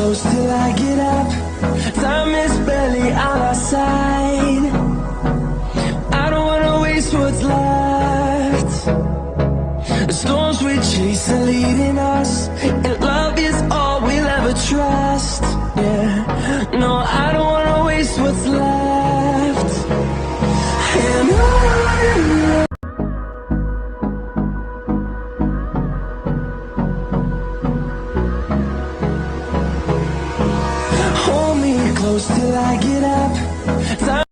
close till I get up. Time is barely on our side. I don't wanna waste what's left. The storms we chase are leading us, and love is all we'll ever trust. Yeah, no, I don't wanna waste what's left. And on. Hold me close till I get up. Time